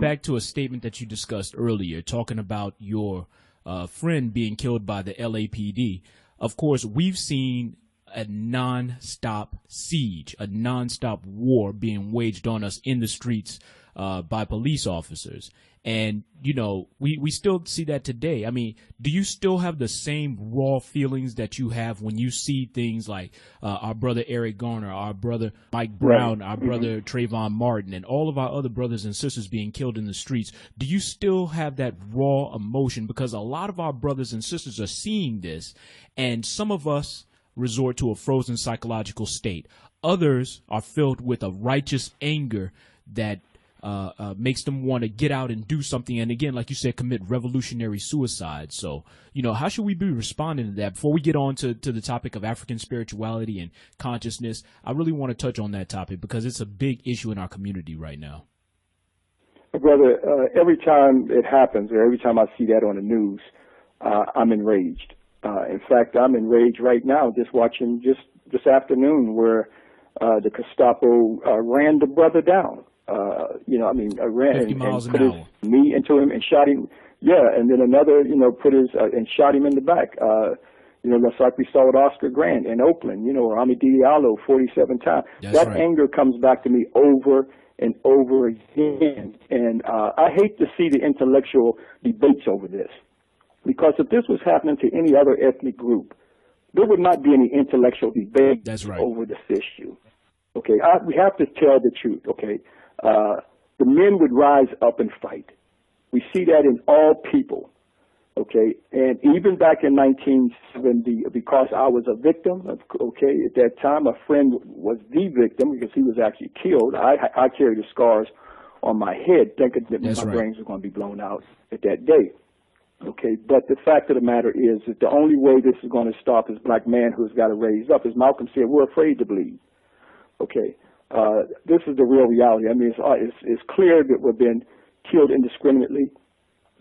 back to a statement that you discussed earlier, talking about your friend being killed by the LAPD. Of course, we've seen a non-stop siege, a non-stop war being waged on us in the streets by police officers. And, you know, we still see that today. I mean, do you still have the same raw feelings that you have when you see things like our brother Eric Garner, our brother Mike Brown, our brother Trayvon Martin, and all of our other brothers and sisters being killed in the streets? Do you still have that raw emotion? Because a lot of our brothers and sisters are seeing this, and some of us resort to a frozen psychological state. Others are filled with a righteous anger that makes them want to get out and do something, and again, like you said, commit revolutionary suicide. So, you know, how should we be responding to that? Before we get on to the topic of African spirituality and consciousness, I really want to touch on that topic because it's a big issue in our community right now. Brother, every time it happens, or every time I see that on the news, I'm enraged. In fact, I'm enraged right now just watching just this afternoon where the Gestapo ran the brother down. You know, I mean, ran 50 miles and put an his hour. knee into him and shot him. Yeah, and then another, you know, put his and shot him in the back. You know, just like we saw with Oscar Grant in Oakland, you know, or Amity Diallo 47 times. That right. anger comes back to me over and over again. And I hate to see the intellectual debates over this. Because if this was happening to any other ethnic group, there would not be any intellectual debate over this issue. Okay, we have to tell the truth, okay? The men would rise up and fight. We see that in all people, okay? And even back in 1970, because I was a victim, okay, at that time, a friend was the victim because he was actually killed. I carried the scars on my head thinking that my brains were going to be blown out at that day. Okay, but the fact of the matter is that the only way this is going to stop is black man who's got to raise up. As Malcolm said, we're afraid to bleed. Okay, this is the real reality. I mean, it's clear that we've been killed indiscriminately.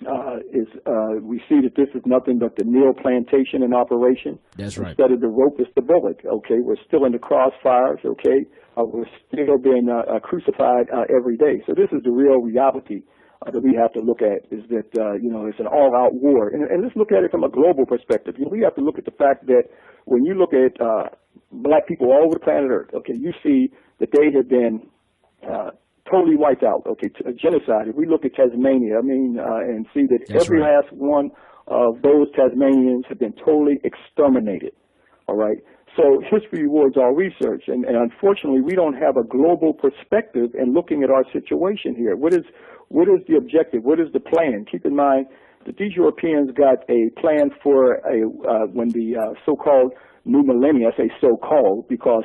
We see that this is nothing but the Neil plantation in operation. That's right. Instead of the rope, it's the bullet. Okay, we're still in the crossfires. Okay, we're still being crucified every day. So this is the real reality that we have to look at, is that, you know, it's an all-out war. And let's look at it from a global perspective. You know, we have to look at the fact that when you look at black people all over the planet Earth, okay, you see that they have been totally wiped out, okay, genocide. If we look at Tasmania, I mean, and see that every last one of those Tasmanians have been totally exterminated, all right? So history rewards all research, and unfortunately, we don't have a global perspective in looking at our situation here. What is the objective? What is the plan? Keep in mind that these Europeans got a plan for when the so-called new millennium. I say so-called because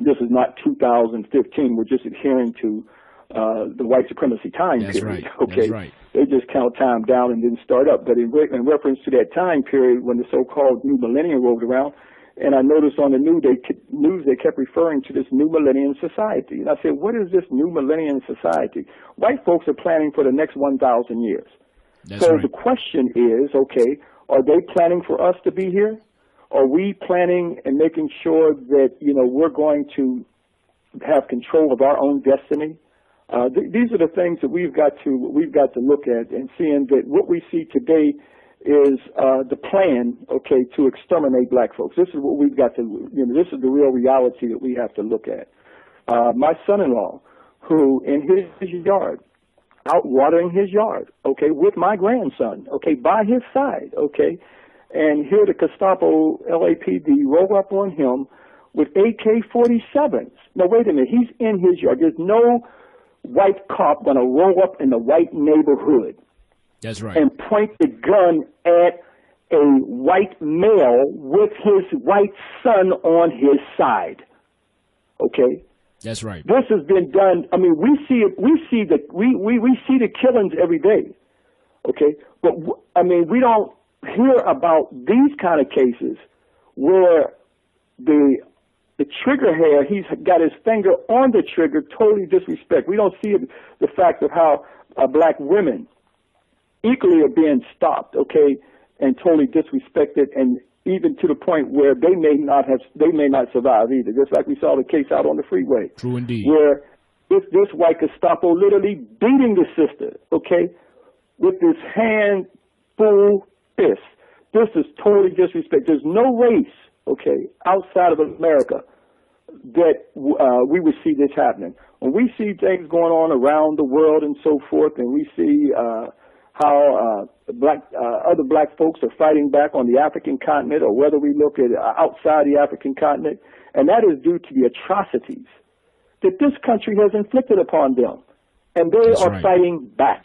this is not 2015. We're just adhering to the white supremacy time period. Okay, they just count time down and didn't start up. But in reference to that time period when the so-called new millennium rolled around, and I noticed on the news they kept referring to this new millennium society. And I said, what is this new millennium society? White folks are planning for the next 1,000 years. So the question is, okay, are they planning for us to be here? Are we planning and making sure that, you know, we're going to have control of our own destiny? These are the things that we've got to look at, and seeing that what we see today is the plan, okay, to exterminate black folks. This is what we've got to, you know, this is the real reality that we have to look at. My son-in-law, who in his yard, out watering his yard, okay, with my grandson, okay, by his side, okay, and here the Gestapo LAPD roll up on him with AK-47s. Now, wait a minute, he's in his yard. There's no white cop going to roll up in the white neighborhood. That's right. And point the gun at a white male with his white son on his side. Okay? That's right. This has been done. I mean, we see the killings every day. Okay? But I mean, we don't hear about these kind of cases where the trigger hair, he's got his finger on the trigger, totally disrespect. We don't see the fact of how black women equally are being stopped, okay, and totally disrespected, and even to the point where they may not survive either. Just like we saw the case out on the freeway. True indeed. Where this white Gestapo literally beating the sister, okay, with this hand full fist. This is totally disrespect. There's no race, okay, outside of America that we would see this happening. When we see things going on around the world and so forth, and we see how other black folks are fighting back on the African continent, or whether we look at outside the African continent, and that is due to the atrocities that this country has inflicted upon them, and they are fighting back.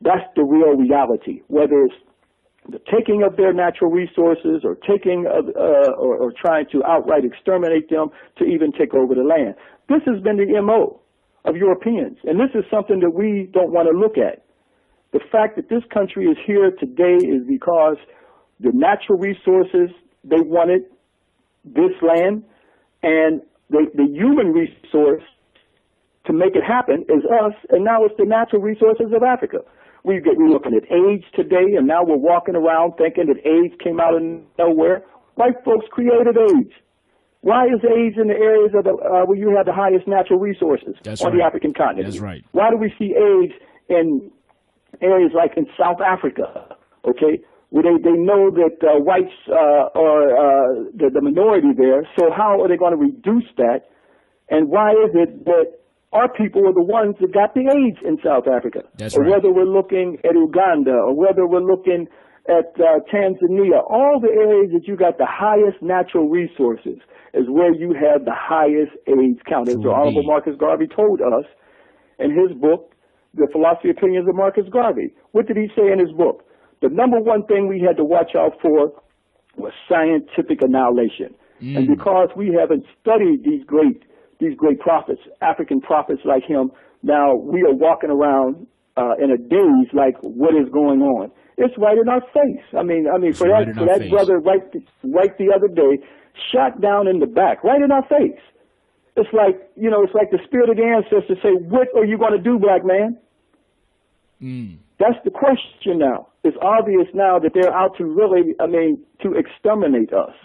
That's the real reality. Whether it's the taking of their natural resources, or taking or trying to outright exterminate them, to even take over the land. This has been the MO of Europeans, and this is something that we don't want to look at. The fact that this country is here today is because the natural resources, they wanted this land, and the human resource to make it happen is us, and now it's the natural resources of Africa. We're looking at AIDS today, and now we're walking around thinking that AIDS came out of nowhere. White folks created AIDS. Why is AIDS in the areas of where you have the highest natural resources on the African continent? That's right. Why do we see AIDS in areas like in South Africa, okay, where they know that whites are the minority there, so how are they going to reduce that? And why is it that our people are the ones that got the AIDS in South Africa? That's or right. whether we're looking at Uganda, or whether we're looking at Tanzania, all the areas that you got the highest natural resources is where you have the highest AIDS count. As the Honorable Marcus Garvey told us in his book, The Philosophy and Opinions of Marcus Garvey. What did he say in his book? The number one thing we had to watch out for was scientific annihilation. And because we haven't studied these great prophets, African prophets like him, now we are walking around in a daze like, what is going on? It's right in our face. I mean, for that brother right the other day, shot down in the back, right in our face. It's like, it's like the spirit of the ancestors say, what are you going to do, black man? That's the question now. It's obvious now that they're out to really, to exterminate us.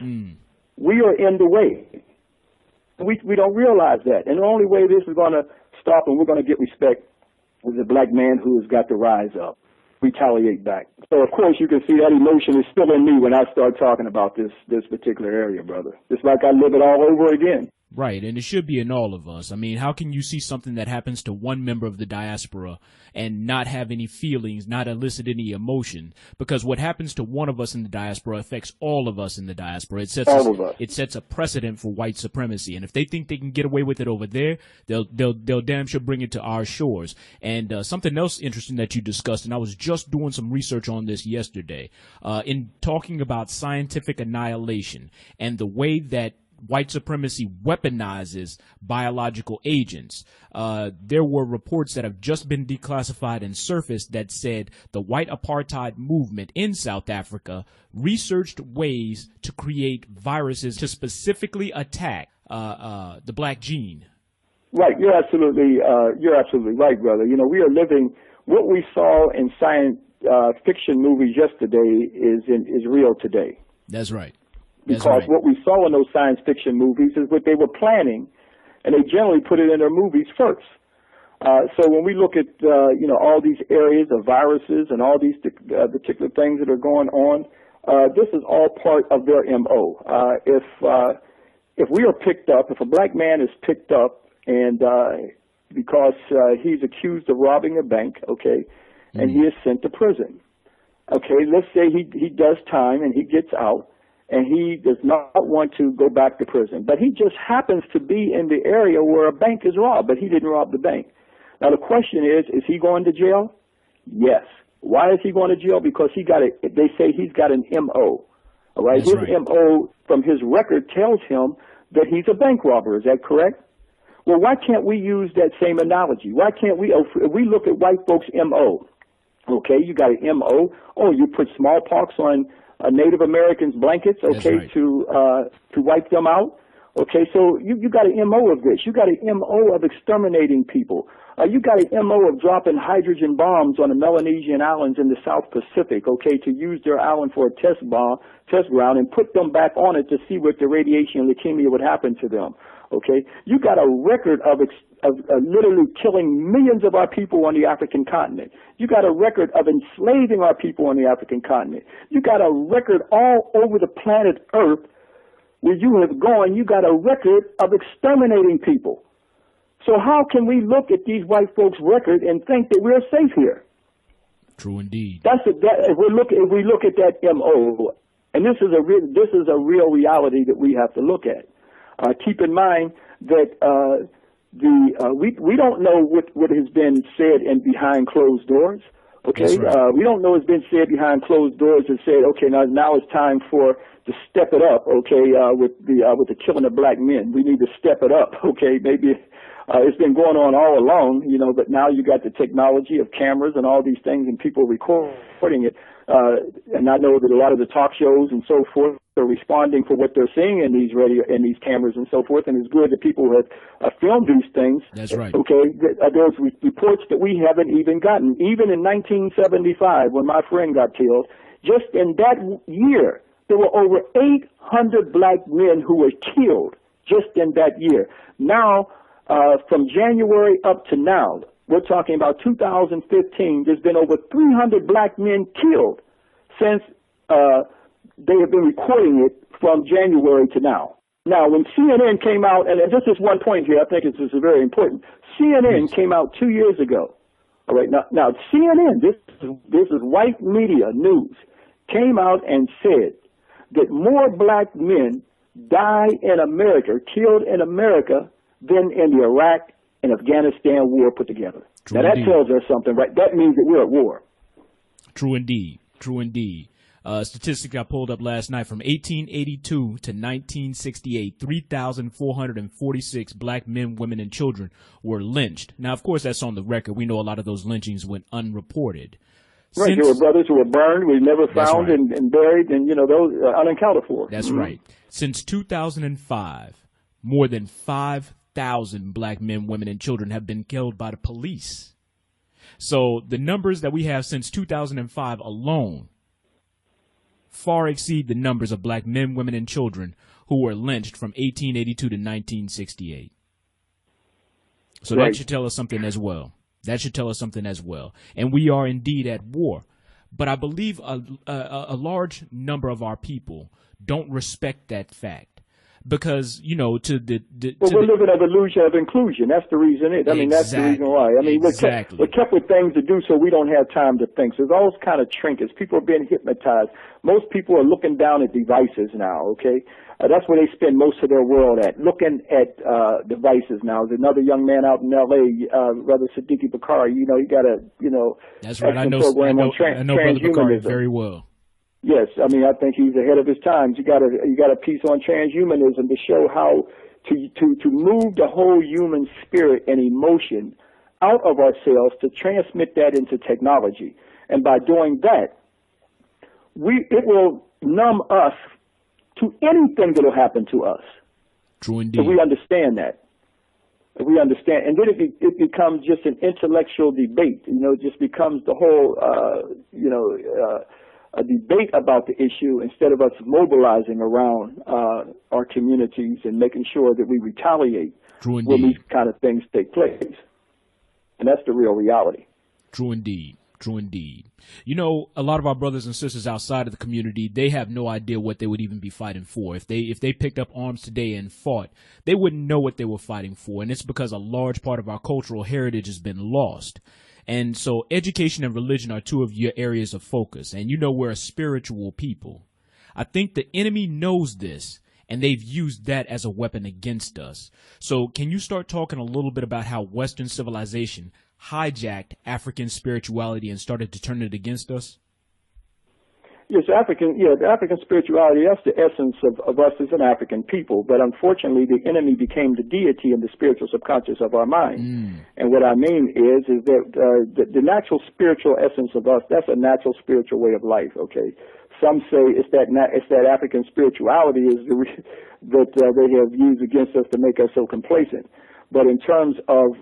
We are in the way. We don't realize that. And the only way this is going to stop and we're going to get respect is a black man who has got to rise up, retaliate back. So, of course, you can see that emotion is still in me when I start talking about this particular area, brother. It's like I live it all over again. Right, and it should be in all of us. I mean, how can you see something that happens to one member of the diaspora and not have any feelings, not elicit any emotion? Because what happens to one of us in the diaspora affects all of us in the diaspora. It sets a precedent for white supremacy, and if they think they can get away with it over there, they'll damn sure bring it to our shores. And something else interesting that you discussed, and I was just doing some research on this yesterday, in talking about scientific annihilation and the way that white supremacy weaponizes biological agents. There were reports that have just been declassified and surfaced that said the white apartheid movement in South Africa researched ways to create viruses to specifically attack the black gene. Right, you're absolutely right, brother. We are living what we saw in science fiction movies yesterday is real today. That's right. Because what we saw in those science fiction movies is what they were planning, and they generally put it in their movies first. So when we look at all these areas of viruses and all these particular things that are going on, this is all part of their MO. If we are picked up, if a black man is picked up, and because he's accused of robbing a bank, okay, and he is sent to prison, okay, let's say he does time and he gets out. And he does not want to go back to prison. But he just happens to be in the area where a bank is robbed, but he didn't rob the bank. Now, the question is he going to jail? Yes. Why is he going to jail? Because they say he's got an MO. All right? His MO from his record tells him that he's a bank robber. Is that correct? Well, why can't we use that same analogy? Why can't we, if we look at white folks' MO, okay, you got an MO, you put smallpox on Native Americans' blankets, okay, to wipe them out. Okay, so you got an MO of this. You got an MO of exterminating people. You got an MO of dropping hydrogen bombs on the Melanesian islands in the South Pacific, okay, to use their island for a test ground and put them back on it to see what the radiation and leukemia would happen to them. Okay, you got a record of literally killing millions of our people on the African continent. You got a record of enslaving our people on the African continent. You got a record all over the planet Earth where you have gone. You got a record of exterminating people. So how can we look at these white folks' record and think that we're safe here? True indeed. If we look at that MO, and this is a real reality that we have to look at. Keep in mind that we don't know what has been said behind closed doors. Okay, right. We don't know what's been said behind closed doors and said, okay, now it's time to step it up. Okay, with the killing of black men, we need to step it up. Okay, maybe. It's been going on all along, but now you got the technology of cameras and all these things and people recording it. And I know that a lot of the talk shows and so forth are responding for what they're seeing in these these cameras and so forth. And it's good that people have filmed these things. That's right. Okay. There's reports that we haven't even gotten. Even in 1975, when my friend got killed, just in that year, there were over 800 black men who were killed just in that year. Now, from January up to now, we're talking about 2015, there's been over 300 black men killed since they have been recording it from January to now. Now, when CNN came out, and this is one point here, I think this is very important. CNN came out 2 years ago. All right, now CNN, this is white media news, came out and said that more black men die in America, killed in America, than in the Iraq and Afghanistan war put together. True now indeed. That tells us something, right? That means that we're at war. True indeed. True indeed. Statistic I pulled up last night from 1882 to 1968, 3,446 black men, women, and children were lynched. Now, of course, that's on the record. We know a lot of those lynchings went unreported. Right, there were brothers who were burned, we never found right. and buried, and, those are unaccounted for. That's right. Since 2005, more than 5,000 black men, women, and children have been killed by the police. So the numbers that we have since 2005 alone far exceed the numbers of black men, women, and children who were lynched from 1882 to 1968. So right. That should tell us something as well. And we are indeed at war. But I believe a large number of our people don't respect that fact. Because, we're living an illusion of inclusion. That's the reason that's the reason why. We're kept with things to do so we don't have time to think. So there's all kind of trinkets. People are being hypnotized. Most people are looking down at devices now, okay? That's where they spend most of their world at, looking at devices now. There's another young man out in L.A., Brother Siddiqui Bakari, he got a, that's right. I know Brother Bakari very well. Yes, I think he's ahead of his times. You got a piece on transhumanism to show how to move the whole human spirit and emotion out of ourselves to transmit that into technology. And by doing that, it will numb us to anything that will happen to us. True indeed. So we understand that. We understand, and then it becomes just an intellectual debate. It just becomes the whole, a debate about the issue instead of us mobilizing around our communities and making sure that we retaliate when these kind of things take place. And that's the real reality. True indeed. True indeed. A lot of our brothers and sisters outside of the community, they have no idea what they would even be fighting for. If they picked up arms today and fought, they wouldn't know what they were fighting for. And it's because a large part of our cultural heritage has been lost. And so education and religion are two of your areas of focus. And we're a spiritual people. I think the enemy knows this, and they've used that as a weapon against us. So can you start talking a little bit about how Western civilization hijacked African spirituality and started to turn it against us? Yes, the African spirituality, that's the essence of us as an African people. But unfortunately, the enemy became the deity in the spiritual subconscious of our mind. And what I mean is that the natural spiritual essence of us, that's a natural spiritual way of life, okay? Some say it's that African spirituality that they have used against us to make us so complacent. But in terms of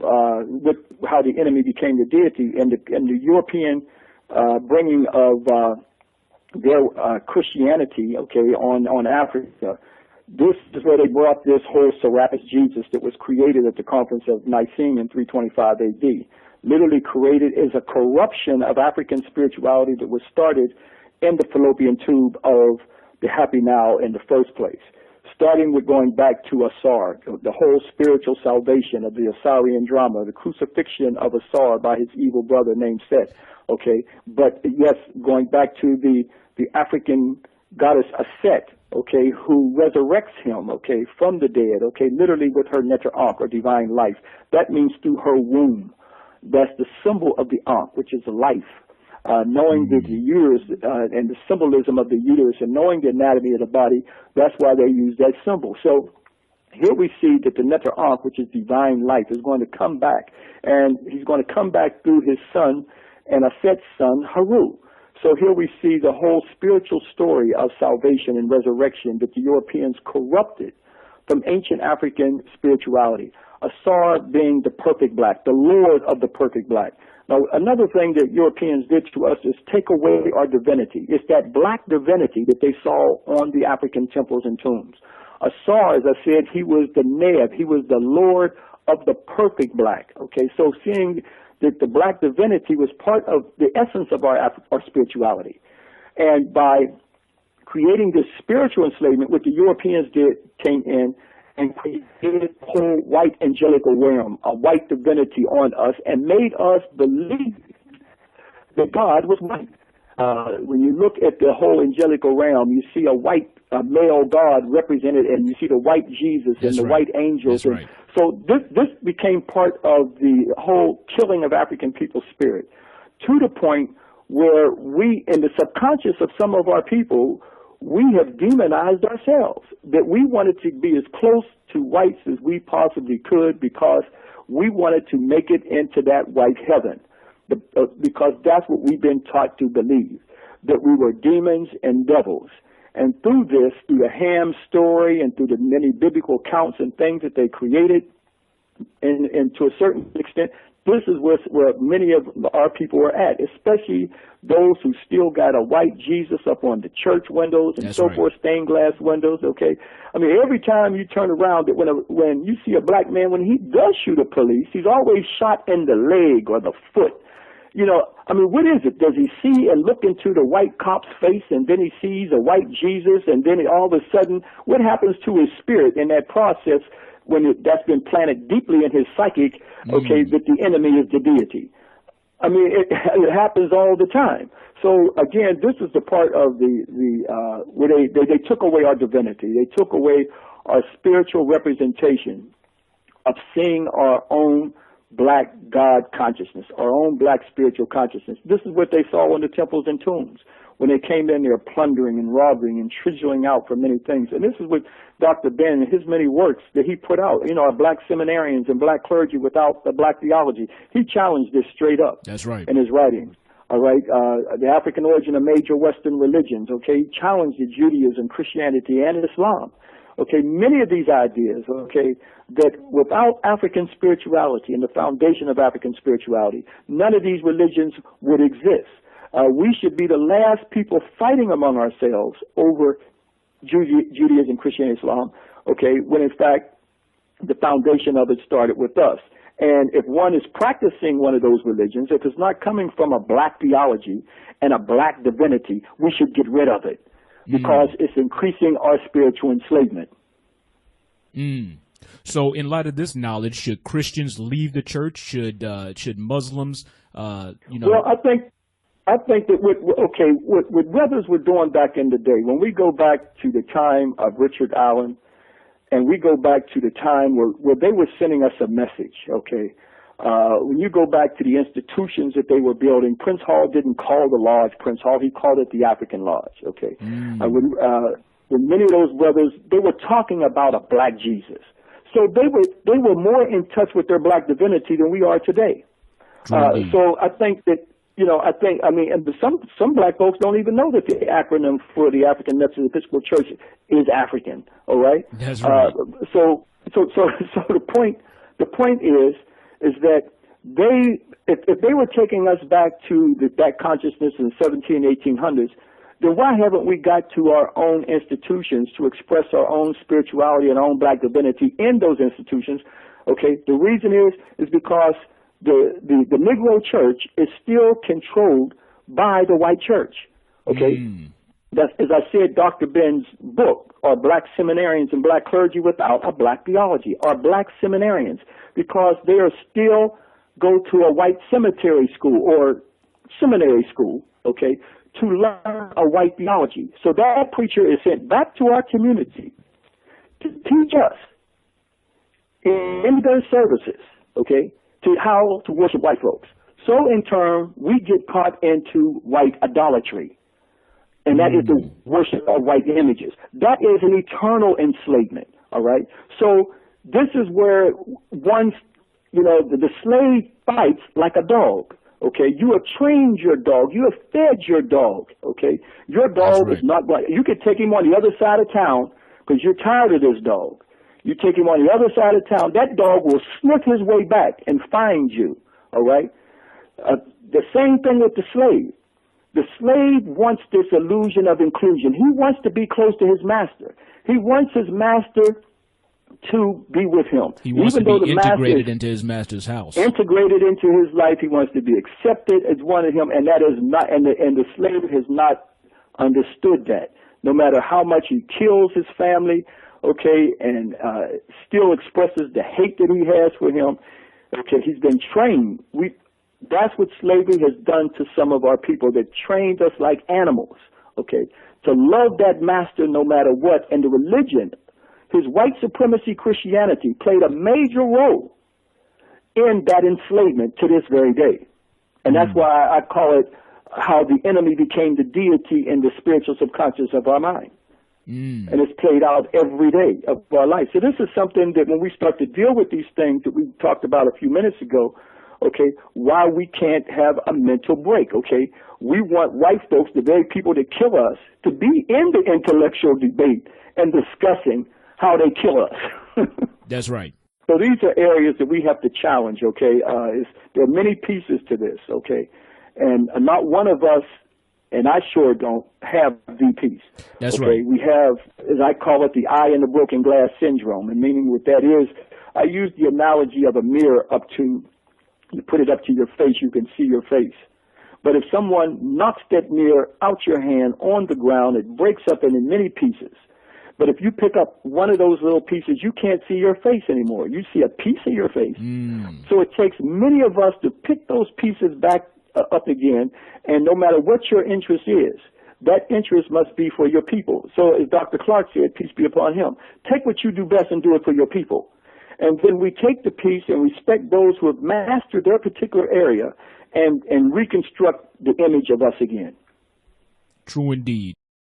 how the enemy became the deity and the European bringing of their Christianity, okay, on Africa, This is where they brought this whole Serapis Jesus that was created at the Conference of Nicene in 325 AD. Literally created as a corruption of African spirituality that was started in the fallopian tube of the Happy Now in the first place. Starting with going back to Asar, the whole spiritual salvation of the Asarian drama, the crucifixion of Asar by his evil brother named Set. Okay, but yes, going back to the African goddess Aset, okay, who resurrects him, okay, from the dead, okay, literally with her neter Ankh, or divine life. That means through her womb. That's the symbol of the Ankh, which is life. Knowing the uterus and the symbolism of the uterus and knowing the anatomy of the body, that's why they use that symbol. So here we see that the neter Ankh, which is divine life, is going to come back, and he's going to come back through his son and Aset's son, Haru. So here we see the whole spiritual story of salvation and resurrection that the Europeans corrupted from ancient African spirituality. Asar being the perfect black, the Lord of the perfect black. Now, another thing that Europeans did to us is take away our divinity. It's that black divinity that they saw on the African temples and tombs. Asar, as I said, he was the Neb. He was the Lord of the perfect black. Okay, so seeing that the black divinity was part of the essence of our spirituality. And by creating this spiritual enslavement, what the Europeans did, came in and created a whole white angelical realm, a white divinity on us, and made us believe that God was white. When you look at the whole angelical realm, you see a male God represented, and you see the white Jesus and the white angels. And so this became part of the whole killing of African people's spirit, to the point where we, in the subconscious of some of our people, we have demonized ourselves, that we wanted to be as close to whites as we possibly could because we wanted to make it into that white heaven, because that's what we've been taught to believe, that we were demons and devils. And through this, through the Ham story and through the many biblical accounts and things that they created, and to a certain extent, this is where many of our people are at, especially those who still got a white Jesus up on the church windows and forth, stained glass windows, okay? I mean, every time you turn around, that when you see a black man, when he does shoot a police, he's always shot in the leg or the foot. You know, I mean, what is it? Does he see and look into the white cop's face, and then he sees a white Jesus, and then all of a sudden, what happens to his spirit in that process when that's been planted deeply in his psychic, okay, that the enemy is the deity? I mean, it happens all the time. So again, this is the part of where they took away our divinity. They took away our spiritual representation of seeing our own black God consciousness, our own black spiritual consciousness. This is what they saw in the temples and tombs. When they came in there plundering and robbing and chiseling out for many things. And this is what Dr. Ben and his many works that he put out, you know, our black seminarians and black clergy without the black theology. He challenged this straight up. That's right. In his writings. All right. The African origin of major Western religions. Okay. He challenged Judaism, Christianity, and Islam. Okay. Many of these ideas, okay, that without African spirituality and the foundation of African spirituality, none of these religions would exist. We should be the last people fighting among ourselves over Judaism, Christianity, Islam, okay, when in fact the foundation of it started with us. And if one is practicing one of those religions, if it's not coming from a black theology and a black divinity, we should get rid of it because it's increasing our spiritual enslavement. So in light of this knowledge, should Christians leave the church? Should Muslims, Well, I think that what brothers were doing back in the day, when we go back to the time of Richard Allen, and we go back to the time where they were sending us a message, okay? When you go back to the institutions that they were building, Prince Hall didn't call the lodge Prince Hall, he called it the African Lodge, okay? When many of those brothers, they were talking about a black Jesus. So they were more in touch with their black divinity than we are today. So I think that, and some black folks don't even know that the acronym for the African Methodist Episcopal Church is African. All right. That's right. So the point is that if they were taking us back to that consciousness in the 1800s, then why haven't we got to our own institutions to express our own spirituality and our own black divinity in those institutions? Okay, the reason is because the Negro church is still controlled by the white church. Okay, that's, as I said, Dr. Ben's book, Are Black Seminarians and Black Clergy Without a Black Theology? Are black seminarians, because they are still go to a white cemetery school or seminary school, okay, to learn a white theology. So that preacher is sent back to our community to teach us in their services, okay, to how to worship white folks. So in turn, we get caught into white idolatry. And that is the worship of white images. That is an eternal enslavement, all right? So this is where once, you know, the slave fights like a dog, okay? You have trained your dog. You have fed your dog, okay? Your dog is not right. You could take him on the other side of town because you're tired of this dog. You take him on the other side of town, that dog will sniff his way back and find you, all right? The same thing with the slave. The slave wants this illusion of inclusion. He wants to be close to his master. He wants his master to be with him. He wants to be integrated into his master's house. Integrated into his life. He wants to be accepted as one of him, and that is not. And the slave has not understood that. No matter how much he kills his family, okay, and still expresses the hate that he has for him. Okay, he's been trained. That's what slavery has done to some of our people. That trained us like animals, okay, to love that master no matter what. And the religion, his white supremacy Christianity, played a major role in that enslavement to this very day. And that's why I call it how the enemy became the deity in the spiritual subconscious of our mind. And it's played out every day of our life. So this is something that when we start to deal with these things that we talked about a few minutes ago, okay, why we can't have a mental break, okay? We want white folks, the very people that kill us, to be in the intellectual debate and discussing how they kill us. That's right. So these are areas that we have to challenge, okay? There are many pieces to this, okay? And not one of us, and I sure don't, have the piece. That's okay? right. We have, as I call it, the eye in the broken glass syndrome. And meaning what that is, I use the analogy of a mirror you put it up to your face, you can see your face. But if someone knocks that mirror out your hand on the ground, it breaks up in many pieces. But if you pick up one of those little pieces, you can't see your face anymore. You see a piece of your face. So it takes many of us to pick those pieces back up again, and no matter what your interest is, that interest must be for your people. So as Dr. Clark said, peace be upon him, take what you do best and do it for your people. And then we take the piece and respect those who have mastered their particular area and reconstruct the image of us again. True indeed.